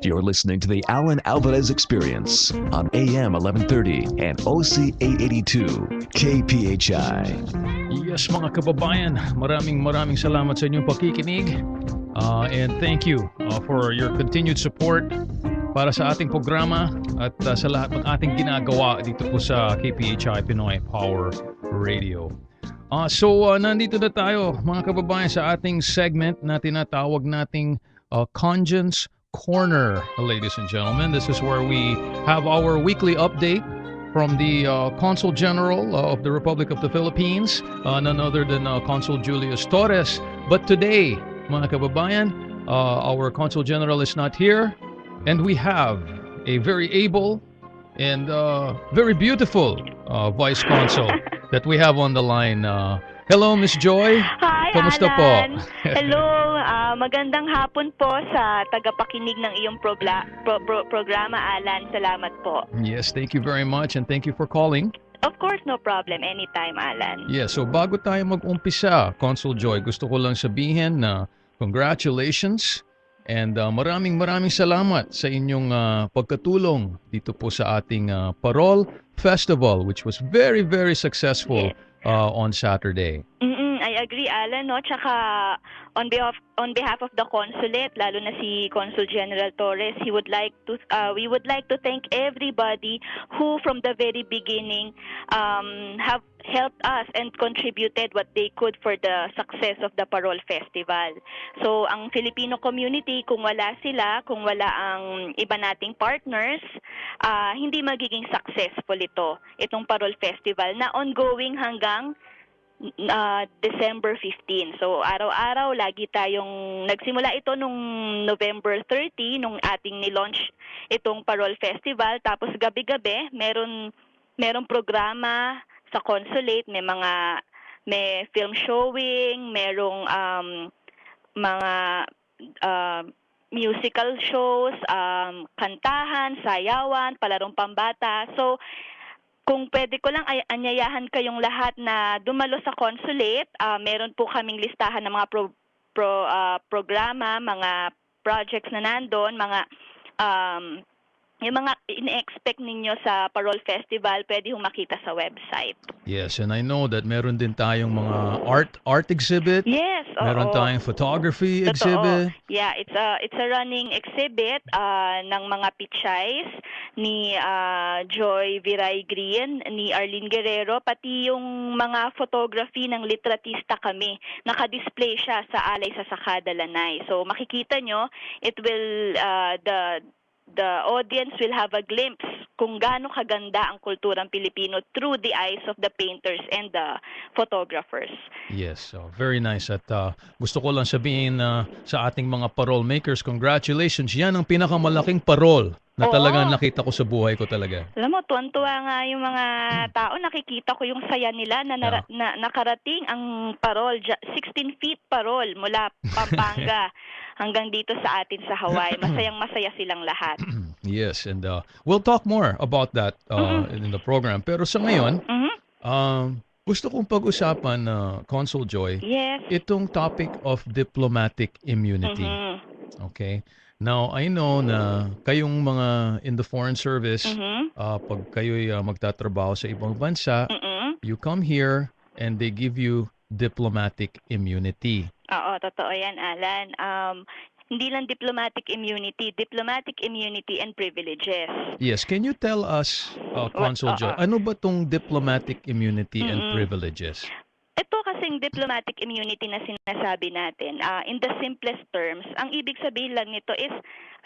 You're listening to the Alan Alvarez Experience on AM 1130 and OC 882 KPHI. Yes, mga kababayan, maraming salamat sa inyong pakikinig. And thank you for your continued support para sa ating programa at sa lahat ng ating ginagawa dito po sa KPHI Pinoy Power Radio. So nandito na tayo mga kababayan sa ating segment na tinatawag nating Congen's Corner, ladies and gentlemen. This is where we have our weekly update from the Consul General of the Republic of the Philippines, none other than Consul Julius Torres. But today, mga kababayan, our Consul General is not here, and we have a very able and very beautiful Vice Consul that we have on the line. Hello, Miss Joy. Hi, Kamusta Alan. po? Hello, magandang hapon po sa tagapakinig ng iyong programa, Alan. Salamat po. Yes, thank you very much and thank you for calling. Of course, no problem. Anytime, Alan. Yes, so bago tayo mag-umpisa, Consul Joy, gusto ko lang sabihin na congratulations and maraming salamat sa inyong pagkatulong dito po sa ating Parol Festival, which was very successful. Yes. On Saturday. I agree, Alan, no? Tsaka on behalf of the consulate, lalo na si Consul General Torres, we would like to thank everybody who from the very beginning have helped us and contributed what they could for the success of the Parol Festival. So ang Filipino community, kung wala sila, kung wala ang iba nating partners, hindi magiging successful itong Parol Festival na ongoing hanggang December 15. So araw-araw lagi tayong nagsimula ito nung November 30 nung ating ni-launch itong Parol Festival, tapos gabi-gabi merong programa sa consulate, may film showing, merong mga musical shows, kantahan, sayawan, palarong pambata. So kung pwede ko lang anyayahan kayong lahat na dumalo sa consulate, meron po kaming listahan ng mga programa, mga projects na nandun, yung mga ine-expect ninyo sa Parol Festival, pwede hong makita sa website. Yes, and I know that meron din tayong mga art exhibit. Yes, meron tayong photography Totoo. exhibit. Yeah, it's a running exhibit ng mga pictures ni Joy Viray Green, ni Arlene Guerrero, pati yung mga photography ng litratista kami. Naka-display siya sa Alay sa Sakada Lanay. So makikita nyo, it will the audience will have a glimpse kung gaano kaganda ang kulturang Pilipino through the eyes of the painters and the photographers. Yes, so very nice. At gusto ko lang sabihin sa ating mga parol makers, congratulations. Yan ang pinakamalaking parol na talagang nakita ko sa buhay ko talaga. Alam mo, tuwan-tuwa nga yung mga tao. Nakikita ko yung saya nila na nakarating ang parol, 16 feet parol mula Pampanga hanggang dito sa atin sa Hawaii. Masayang-masaya silang lahat. Yes, and we'll talk more about that in the program. Pero sa ngayon, gusto kong pag-usapan, Consul Joy, itong topic of diplomatic immunity. Okay? Now, I know na kayong mga in the foreign service, pag kayo'y magtatrabaho sa ibang bansa, you come here and they give you diplomatic immunity. Oo, totoo yan, Alan. Hindi lang diplomatic immunity and privileges. Yes, can you tell us, Consul Joy, ano ba tong diplomatic immunity and privileges? Ito kasing diplomatic immunity na sinasabi natin, in the simplest terms, ang ibig sabihin lang nito is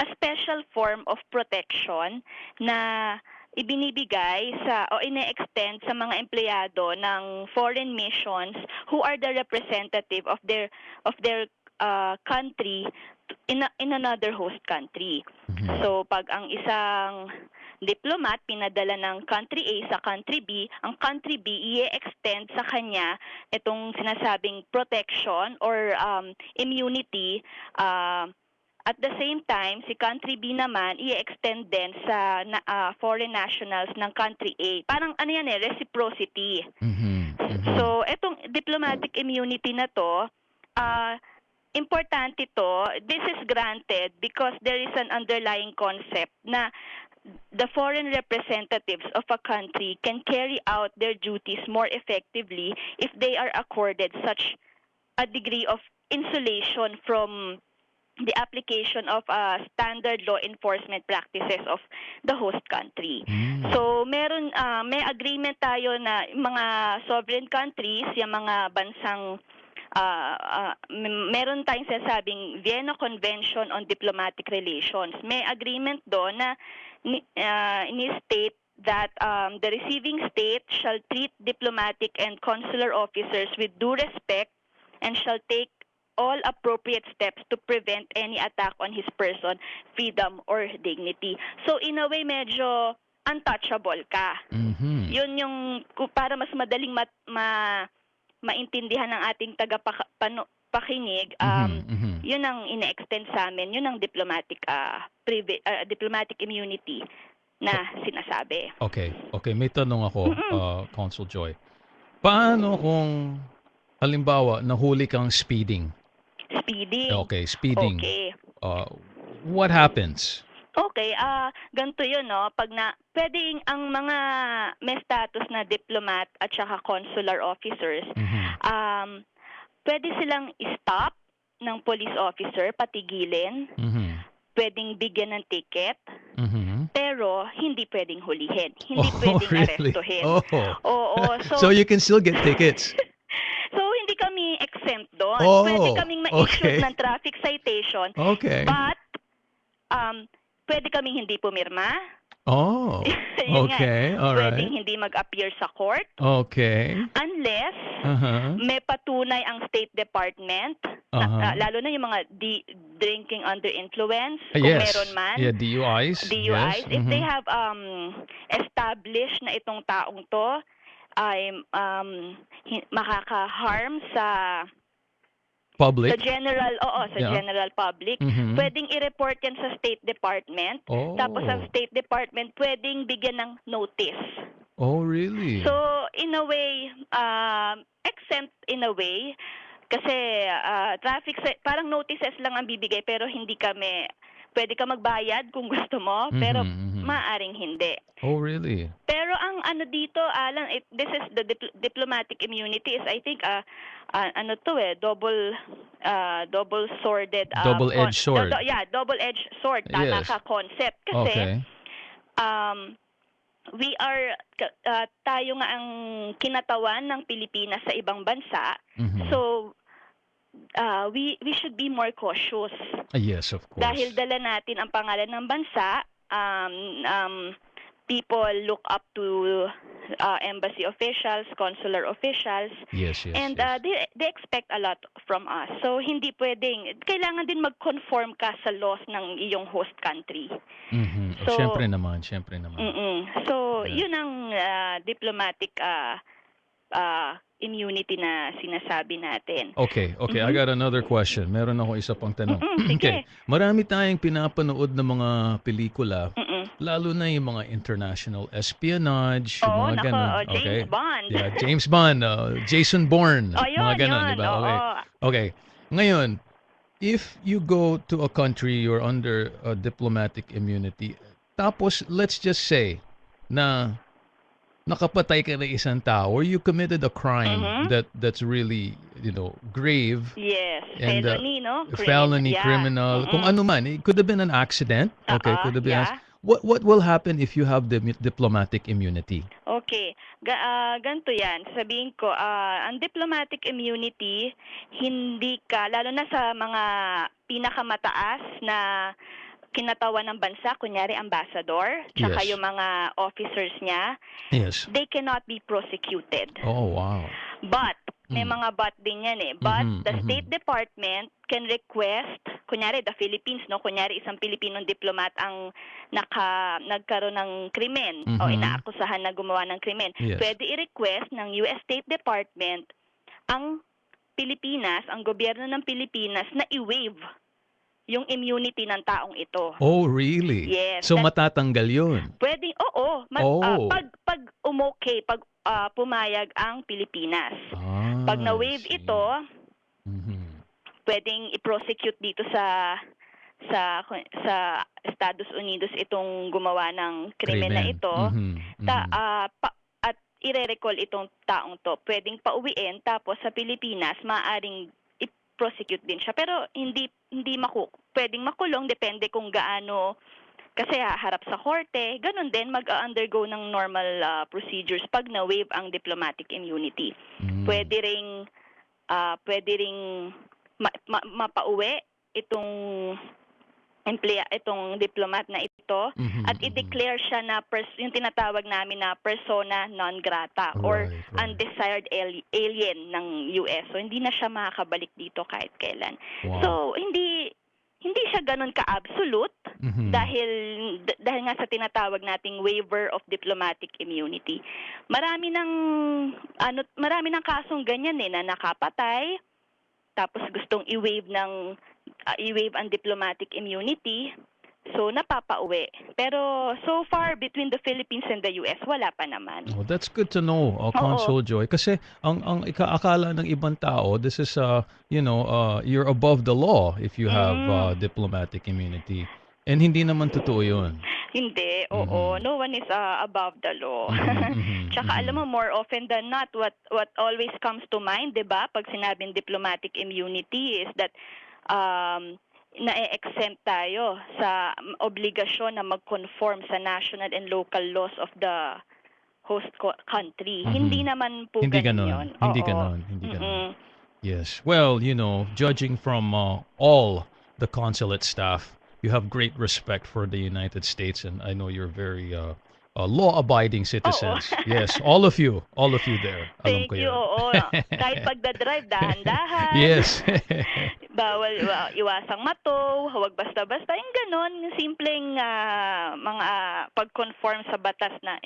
a special form of protection na ibinibigay o ine-extend sa mga empleyado ng foreign missions who are the representative of their country in another host country. So pag ang isang diplomat pinadala ng country A sa country B, ang country B i-extend sa kanya itong sinasabing protection or immunity At the same time, si country B naman, i-extend din sa foreign nationals ng country A. Parang ano yan reciprocity. So, etong diplomatic immunity na to, importante to, this is granted because there is an underlying concept na the foreign representatives of a country can carry out their duties more effectively if they are accorded such a degree of insulation from the application of standard law enforcement practices of the host country. So may agreement tayo na mga sovereign countries, yung mga bansang meron tayong sinasabing Vienna Convention on Diplomatic Relations. May agreement doon na ni-state that the receiving state shall treat diplomatic and consular officers with due respect and shall take all appropriate steps to prevent any attack on his person, freedom, or dignity. So in a way, medyo untouchable ka. Yun yung para mas madaling maintindihan ng ating tagapakinig, yun ang ine-extend sa amin, yun ang diplomatic immunity na sinasabi. Okay, may tanong ako, Consul Joy. Paano kung halimbawa nahuli kang speeding? Okay, speeding. Okay. What happens? Okay, ganito yun, no? Pwedeng ang mga may status na diplomat at saka consular officers, pwede silang stop ng police officer, patigilin, pwedeng bigyan ng ticket, pero hindi pwedeng hulihin, hindi pwedeng arestuhin. So you can still get tickets? So, hindi kami exempt doon. Pwede kaming ma-issue ng traffic citation. But, pwede kaming hindi pumirma. Okay. All right. Pwedeng hindi mag-appear sa court. Okay. Unless may patunay ang State Department, lalo na yung mga drinking under influence, kung meron man. Yeah, DUIs. Yes. If they have established na itong taong to ay makaka-harm sa public, sa general public, pwedeng i-report yan sa State Department. Tapos ang State Department pwedeng bigyan ng notice. Oh, really? So, in a way, exempt in a way, kasi parang notices lang ang bibigay pero hindi kami, pwede ka magbayad kung gusto mo, pero maaaring hindi. Oh, really? Pero ang ano dito, Alan, this is the diplomatic immunity is, I think, double-sworded. Double-edged sword. Double-edged sword. Tama ka concept. Kasi, we are, tayo nga ang kinatawan ng Pilipinas sa ibang bansa. So, we should be more cautious. Yes, of course. Dahil dala natin ang pangalan ng bansa, people look up to embassy officials, consular officials, and they expect a lot from us. So hindi pwedeng, kailangan din mag-conform ka sa laws ng iyong host country. So, Siyempre naman. So yun ang diplomatic immunity na sinasabi natin. Okay. I got another question. Meron ako isa pang tanong. Okay. Marami tayong pinapanood ng mga pelikula, lalo na yung mga international espionage, yung mga ganun. James Bond. Yeah, James Bond, Jason Bourne, mga ganun, di ba? Okay. Ngayon, if you go to a country, you're under a diplomatic immunity, tapos let's just say na nakapatay ka ng isang tao or you committed a crime that's really, grave. Yes, and, felony, felony, criminal, kung ano man. It could have been an accident. Okay, could have been. What will happen if you have the diplomatic immunity? Okay, ganito yan. Sabihin ko, ang diplomatic immunity, hindi ka, lalo na sa mga pinakamataas na kinatawan ng bansa, kunyari ambassador, tsaka yung mga officers niya, they cannot be prosecuted. Oh, wow. But, may mga but din yan eh. But, the State Department can request, kunyari the Philippines, kunyari isang Pilipinong diplomat ang nagkaroon ng krimen o inaakusahan na gumawa ng krimen. Pwede i-request ng US State Department ang Pilipinas, ang gobyerno ng Pilipinas na i-waive yung immunity ng taong ito. Oh, really? Yes, So matatanggal yun? pwedeng, oo, Oh. pag pumayag ang Pilipinas. Pag Ah, I na-waive ito, see. Mhm. pwedeng i-prosecute dito sa Estados Unidos itong gumawa ng krimen na Krimen. ito. Mhm. At ire-recall itong taong to. Pwedeng pauwiin, tapos sa Pilipinas maaring i-prosecute din siya. Pero hindi pwedeng makulong, depende kung gaano, kasi haharap sa korte. Ganun din, mag-undergo ng normal procedures pag na-waive ang diplomatic immunity. Mm. Pwede ring mapauwi itong itong diplomat na ito, at i-declare siya na yung tinatawag namin na persona non grata, or Right. undesired alien ng US. So hindi na siya makakabalik dito kahit kailan. Wow. So hindi siya ganun ka-absolute, Mhm. dahil nga sa tinatawag nating waiver of diplomatic immunity. Marami ng kasong ganyan na nakapatay, tapos gustong i-waive ang diplomatic immunity, so napapauwi. Pero so far, between the Philippines and the US, wala pa naman. Oh, that's good to know, Consul Joy. Kasi ang akala ng ibang tao, this is you're above the law if you have diplomatic immunity. And hindi naman totoo 'yun. Hindi, oo. No one is above the law. Tsaka alam mo, more often than not, what always comes to mind, 'di ba? Pag sinabing diplomatic immunity is that na-exempt tayo sa obligasyon na mag-conform sa national and local laws of the host country. Hindi naman po Hindi ganun ganon. yun. Hindi Oo. ganon. Hindi ganon. Yes. Well, judging from all the consulate staff, you have great respect for the United States, and I know you're very law-abiding citizens. Yes, all of you there. Alam Thank ko you, yan. oo. Kahit pagdadrive, dahan-dahan. Yes. Bawal iwasang matow, huwag basta-basta. Yung ganon, yung simpleng mga pag-conform sa batas na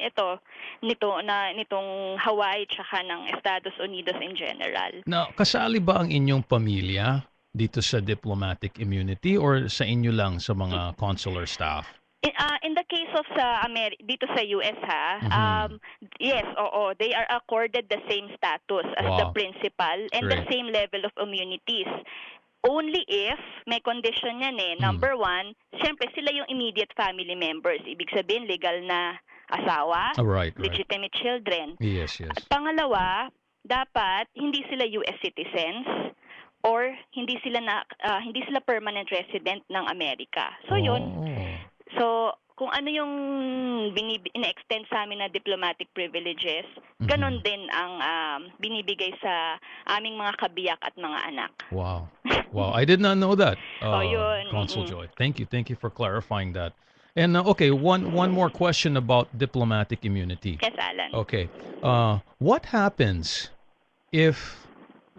nitong Hawaii tsaka ng Estados Unidos in general. Now, kasali ba ang inyong pamilya dito sa diplomatic immunity, or sa inyo lang sa mga consular staff? In the case of dito sa US yes, oo, they are accorded the same status as the Wow. principal and the Great. same level of immunities. Only if may condition yan Number one, siyempre sila yung immediate family members. Ibig sabihin, legal na asawa, Right. legitimate children. Yes. At pangalawa, dapat hindi sila US citizens, or hindi sila permanent resident ng Amerika. So yun. Oh. So kung ano yung ina-extend sa amin na diplomatic privileges, ganon din ang binibigay sa aming mga kabiyak at mga anak. Wow. I did not know that. Yun. Consul Joy. Thank you for clarifying that. And okay, one more question about diplomatic immunity. Yes, Alan. Okay. What happens if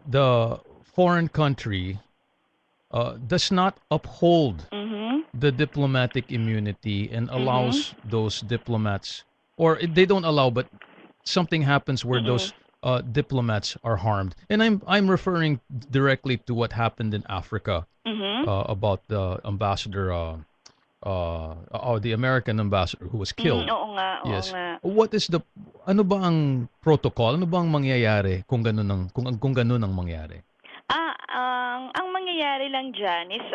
the foreign country does not uphold the diplomatic immunity and allows those diplomats, or they don't allow, but something happens where those diplomats are harmed? And I'm referring directly to what happened in Africa about the ambassador, the American ambassador who was killed. Oo nga. What is ano ba ang protocol? Ano ba ang mangyayari kung ganun ang mangyari? Ang mangyayari lang dyan is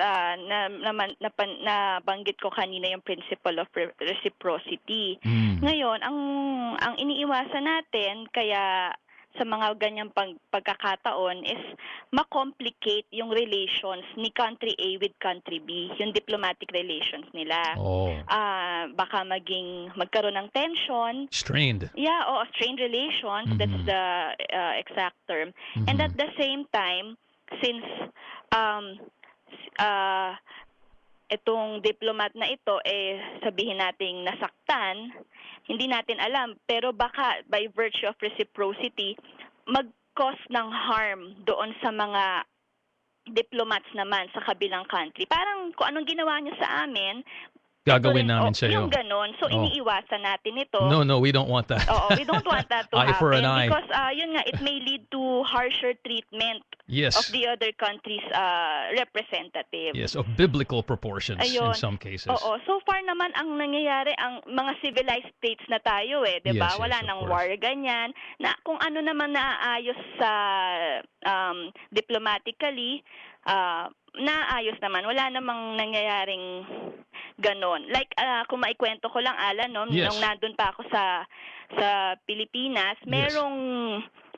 nabanggit ko kanina yung principle of reciprocity. Ngayon, ang iniiwasan natin kaya sa mga ganyang pagkakataon is ma-complicate yung relations ni country A with country B, yung diplomatic relations nila. Baka magkaroon ng tension. Strained. Yeah, strained relations. That's the exact term. And at the same time, since itong diplomat na ito sabihin nating nasaktan, hindi natin alam, pero baka by virtue of reciprocity mag-cause ng harm doon sa mga diplomats naman sa kabilang country. Parang kung anong ginawa niyo sa amin, gagawin namin sa iyo. Yung ganon. ganon. So, Oh. iniiwasan natin ito. No, we don't want that. Oo, we don't want that to Eye for an happen eye. because yun nga, it may lead to harsher treatment Yes. of the other country's representative. Yes, of biblical proportions in Ayun. some cases. Oo. So far naman ang nangyayari, ang mga civilized states na tayo 'di ba? Yes, Wala yes, of nang course. war ganyan. Na kung ano naman naaayos sa diplomatically, naayos naman. Wala namang nangyayaring ganon. Like kung maikwento ko lang, Alan, no, Yes. nung nandun pa ako sa Pilipinas, Yes. merong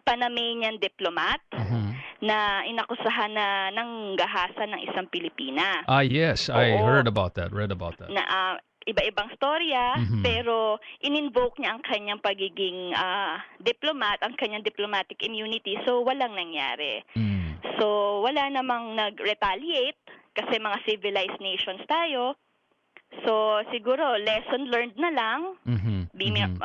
Panamanian diplomat na inakusahan na ng gahasan ng isang Pilipina. Yes, I Oo. heard about that, read about that. Na iba-ibang storya, Mhm. pero in-invoke niya ang kanyang pagiging diplomat, ang kanyang diplomatic immunity, so walang nangyari. Mm. So wala namang nag-retaliate kasi mga civilized nations tayo. So siguro lesson learned na lang. Mhm. Mhm.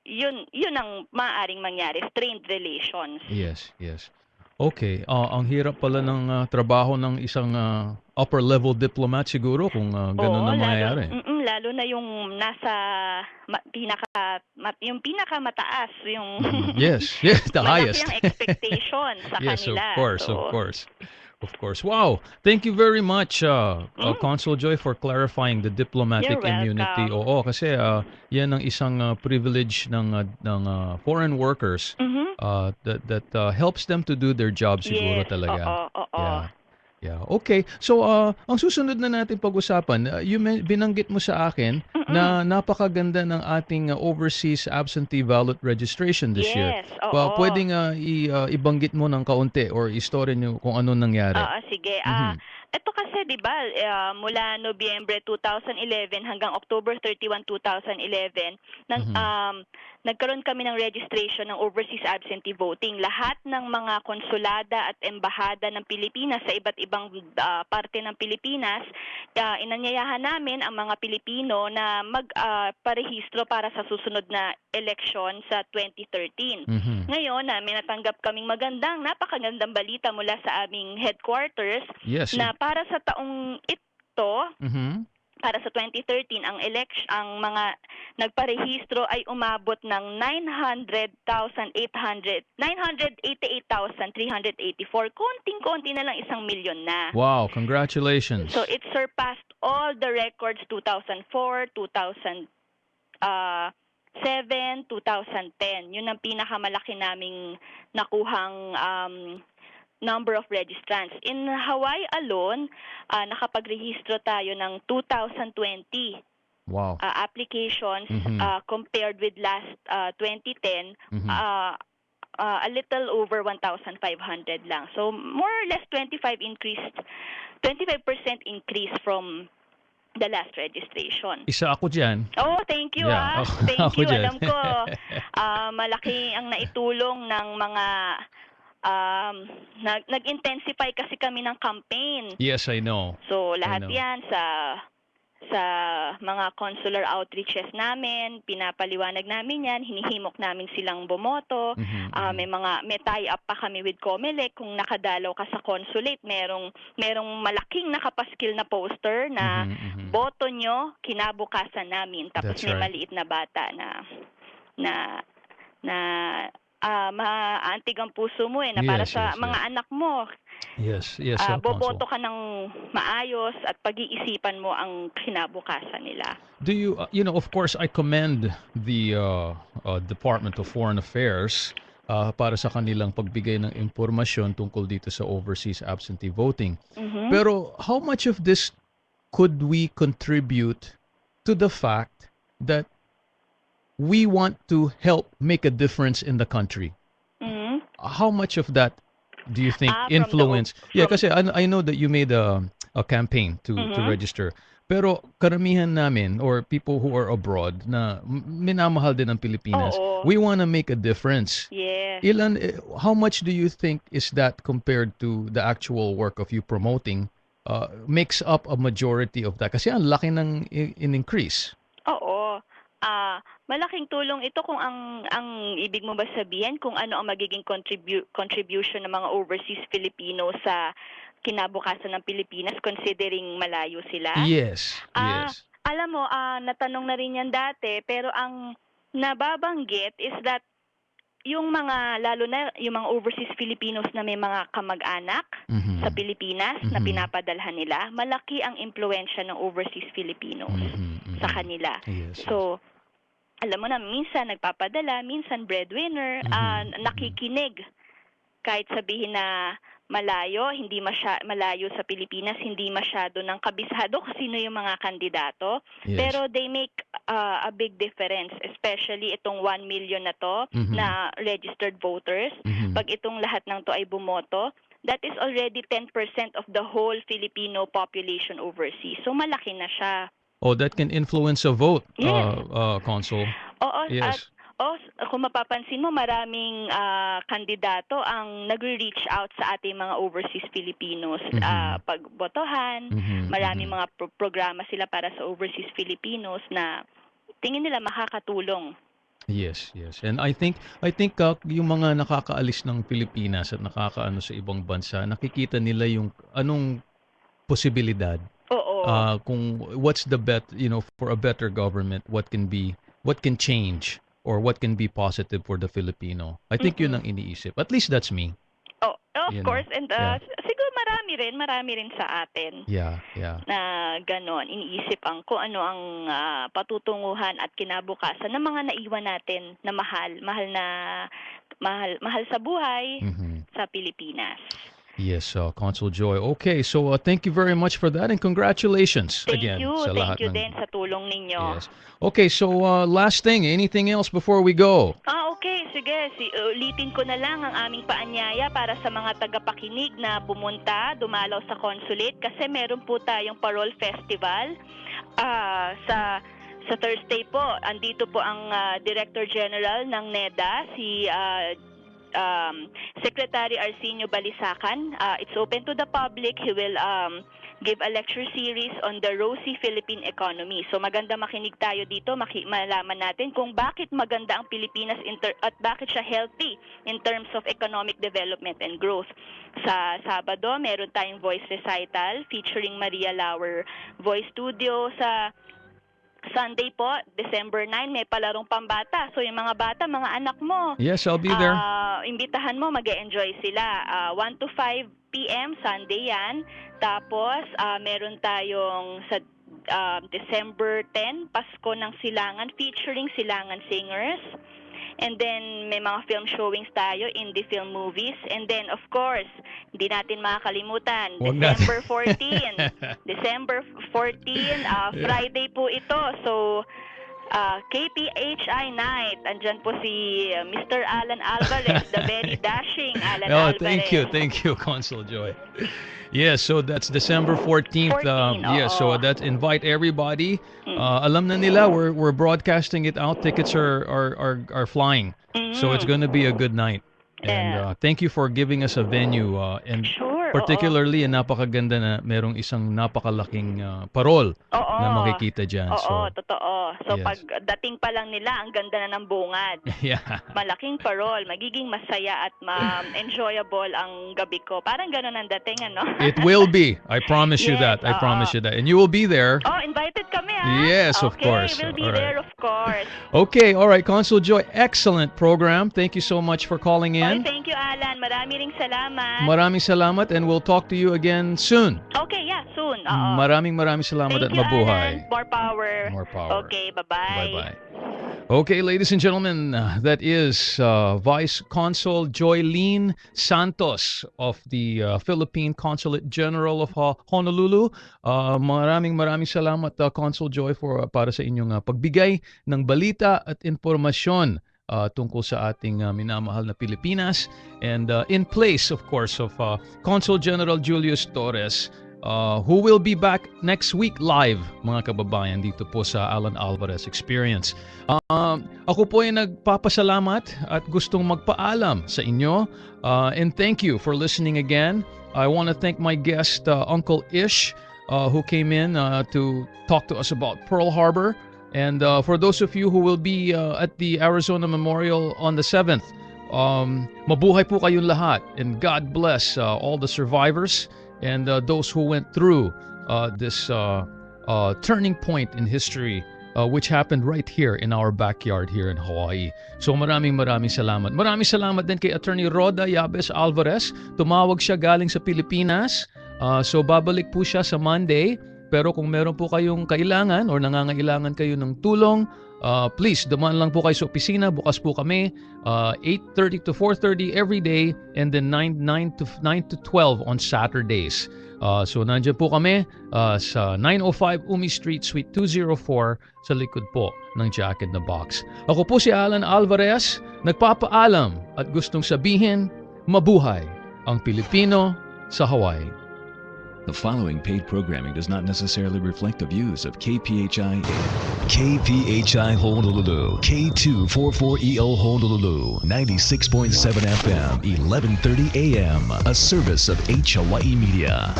Yun ang maaaring mangyari, strained relations. Yes, yes. Okay, ang hirap pala ng trabaho ng isang upper level diplomat siguro kung ganun Oo, ang mangyayari. lalo na yung nasa yung pinakamataas, yung Yes, yes, the malaki highest. ang expectation sa Yes, kanila. of course, So, of course. Of course. Wow. Thank you very much, Consul Joy, for clarifying the diplomatic You're immunity. welcome. Oo, kasi yan ang isang privilege ng foreign workers that helps them to do their job siguro yes, talaga. oo. Yeah. Yeah. Okay. So, ang susunod na natin pag-usapan, binanggit mo sa akin na napakaganda ng ating overseas absentee ballot registration this year. Yes, oo. Pwedeng ibanggit mo ng kaunti or istorya nyo kung ano nangyari. Sige. Mhm. Ito kasi 'di ba, mula Nobyembre 2011 hanggang October 31, 2011, nagkaroon kami ng registration ng overseas absentee voting. Lahat ng mga konsulada at embahada ng Pilipinas sa iba't ibang parte ng Pilipinas, inanyayahan namin ang mga Pilipino na magparehistro para sa susunod na election sa 2013. Mhm. Ngayon, may natanggap kaming napakagandang balita mula sa aming headquarters Yes. na para sa taong ito, Mhm. para sa 2013, ang mga nagparehistro ay umabot ng 988,384. Konting-konti na lang 1,000,000 na. Wow, congratulations. So it surpassed all the records 2004, 2007, 2010. Yun ang pinakamalaki naming nakuhang number of registrants. In Hawaii alone, nakapagrehistro tayo ng 2,020 Wow. applications compared with last 2010, a little over 1,500 lang. So more or less 25% increase from the last registration. Isa ako dyan. Oh, thank you. Yeah, Thank ako you. dyan. Alam ko, malaki ang naitulong ng mga nag-intensify kasi kami ng campaign. Yes, I know. So lahat know. yan sa mga consular outreaches namin, pinapaliwanag namin yan, hinihimok namin silang bumoto. May tie-up pa kami with COMELEC. Kung nakadalaw ka sa consulate, merong malaking nakapaskil na poster na boto nyo, kinabukasan namin. Tapos That's may right. maliit na bata na maantig ang puso mo na para Yes, sa yes, mga yes. anak mo. Yes, Boboto Consul. ka ng maayos at pag-iisipan mo ang kinabukasan nila. Do you, of course, I commend the Department of Foreign Affairs para sa kanilang pagbigay ng impormasyon tungkol dito sa overseas absentee voting. Pero how much of this could we contribute to the fact that we want to help make a difference in the country? How much of that do you think influence? Kasi I know that you made a campaign to register. Pero karamihan namin or people who are abroad na minamahal din ang Pilipinas, we want to make a difference. Yes. How much do you think is that compared to the actual work of you promoting makes up a majority of that? Kasi ang laki ng in-increase. Oo. Malaking tulong ito kung ang ibig mo ba sabihin kung ano ang magiging contribution ng mga overseas Filipino sa kinabukasan ng Pilipinas considering malayo sila? Yes. Yes. Alam mo, natanong na rin yan dati, pero ang nababanggit is that yung mga, lalo na yung mga overseas Filipinos na may mga kamag-anak Mhm. sa Pilipinas na Mhm. pinapadalhan nila, malaki ang impluensya ng overseas Filipinos Mhm. sa Mhm. kanila. Yes. So, alam mo na, minsan nagpapadala, minsan breadwinner, Mhm. nakikinig. Kahit sabihin na malayo, malayo sa Pilipinas, hindi masyado ng kabisado kung sino yung mga kandidato. Yes. Pero they make a big difference, especially itong 1 million na to Mhm. na registered voters. Mhm. Pag itong lahat ng to ay bumoto, that is already 10% of the whole Filipino population overseas. So malaki na siya. Oh, that can influence a vote, Yes. Consul. Oo, at Yes. kung mapapansin mo, maraming kandidato ang nagre-reach out sa ating mga overseas Filipinos. Mhm. Pagbotohan, Mhm. maraming Mhm. mga programa sila para sa overseas Filipinos na tingin nila makakatulong. Yes, yes. And I think yung mga nakakaalis ng Pilipinas at nakakaano sa ibang bansa, nakikita nila yung anong posibilidad, Oo. kung what's the for a better government, what can change or what can be positive for the Filipino. I think yun Mm-mm. ang iniisip. At least that's me, Oh, of you know. course, and Yeah. siguro marami rin sa atin Yeah, yeah. na ganon. Iniisip kung ano ang patutunguhan at kinabukasan ng mga naiwan natin na mahal sa buhay Mhm. sa Pilipinas. Yes, Consul Joy. Okay, so thank you very much for that and congratulations again sa lahat Thank you ng. din sa tulong ninyo. Yes. Okay, so last thing, anything else before we go? Okay, sige. Ulitin ko na lang ang aming paanyaya para sa mga tagapakinig na dumalaw sa consulate kasi meron po tayong Parol Festival sa Thursday po. Andito po ang Director General ng NEDA, si Secretary Arsenio Balisacan. It's open to the public. He will give a lecture series on the rosy Philippine economy. So maganda makinig tayo dito, malaman natin kung bakit maganda ang Pilipinas at bakit siya healthy in terms of economic development and growth. Sa Sabado, meron tayong voice recital featuring Maria Lauer Voice Studio. Sa Sunday po, December 9, may palarong pambata. So yung mga bata, mga anak mo, Yes, I'll be there. imbitahan mo, mag-e-enjoy sila. 1 to 5 p.m. Sunday yan. Tapos, meron tayong sa December 10, Pasko ng Silangan, featuring Silangan singers. And then, may mga film showings tayo, indie film movies. And then, of course, hindi natin makakalimutan, Huwag December natin. 14. December 14, Friday po ito. So, KPHI night. Andyan po si Mr. Alan Alvarez, the very dashing Alan Alvarez. Thank you, Consul Joy. Yes, so that's December 14th. 14, Yes, so oo. that's invite everybody. Alam na nila we're broadcasting it out. Tickets are flying. So it's going to be a good night. And thank you for giving us a venue and Sure, particularly napakaganda na merong isang napakalaking parol na makikita diyan. Oo, So totoo. So yes. pagdating pa lang nila, ang ganda na ng bungad. yeah. Malaking parol, magiging masaya at enjoyable ang gabi ko. Parang gano'n ang dating, ano? It will be. I promise you Yes, that. I promise you that. And you will be there. Oh, invited kami, ha? Yes, of course. Okay, we'll be All right. there, of course. Okay, all right, Consul Joy, excellent program. Thank you so much for calling Okay, in. thank you, Alan. Marami ring salamat. Maraming salamat and we'll talk to you again soon. Okay, yeah, soon. Oo. Maraming salamat Thank at you, mabuhay. Alan. More power. More power. Okay, bye-bye. Bye-bye. Okay, ladies and gentlemen, that is Vice Consul Joylene Santos of the Philippine Consulate General of Honolulu. Maraming salamat, Consul Joy, para sa inyong pagbigay ng balita at impormasyon tungkol sa ating minamahal na Pilipinas. And in place, of course, of Consul General Julius Torres, who will be back next week live, mga kababayan, dito po sa Alan Alvarez Experience. Ako po ay nagpapasalamat at gustong magpaalam sa inyo. And thank you for listening again. I want to thank my guest, Uncle Ish, who came in to talk to us about Pearl Harbor. And for those of you who will be at the Arizona Memorial on the 7th, mabuhay po kayong lahat. And God bless all the survivors and those who went through this turning point in history which happened right here in our backyard here in Hawaii. So maraming salamat. Maraming salamat din kay Attorney Roda Yabes Alvarez. Tumawag siya galing sa Pilipinas. So babalik po siya sa Monday. Pero kung meron po kayong kailangan or nangangailangan kayo ng tulong, please, dumaan lang po kayo sa opisina. Bukas po kami, 8:30 to 4:30 every day, and then 9 to 12 on Saturdays. So nandiyan po kami sa 905 Umi Street, Suite 204 sa likod po ng Jack in the Box. Ako po si Alan Alvarez, nagpapaalam at gustong sabihin, mabuhay ang Pilipino sa Hawaii. The following paid programming does not necessarily reflect the views of KPHI. KPHI Honolulu, K244EO Honolulu, 96.7 FM, 11:30 AM, a service of H Hawaii Media.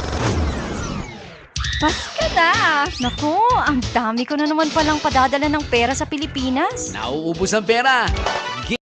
Paska na! Naku, ang dami ko na naman palang padadala ng pera sa Pilipinas. Nauubos ang pera.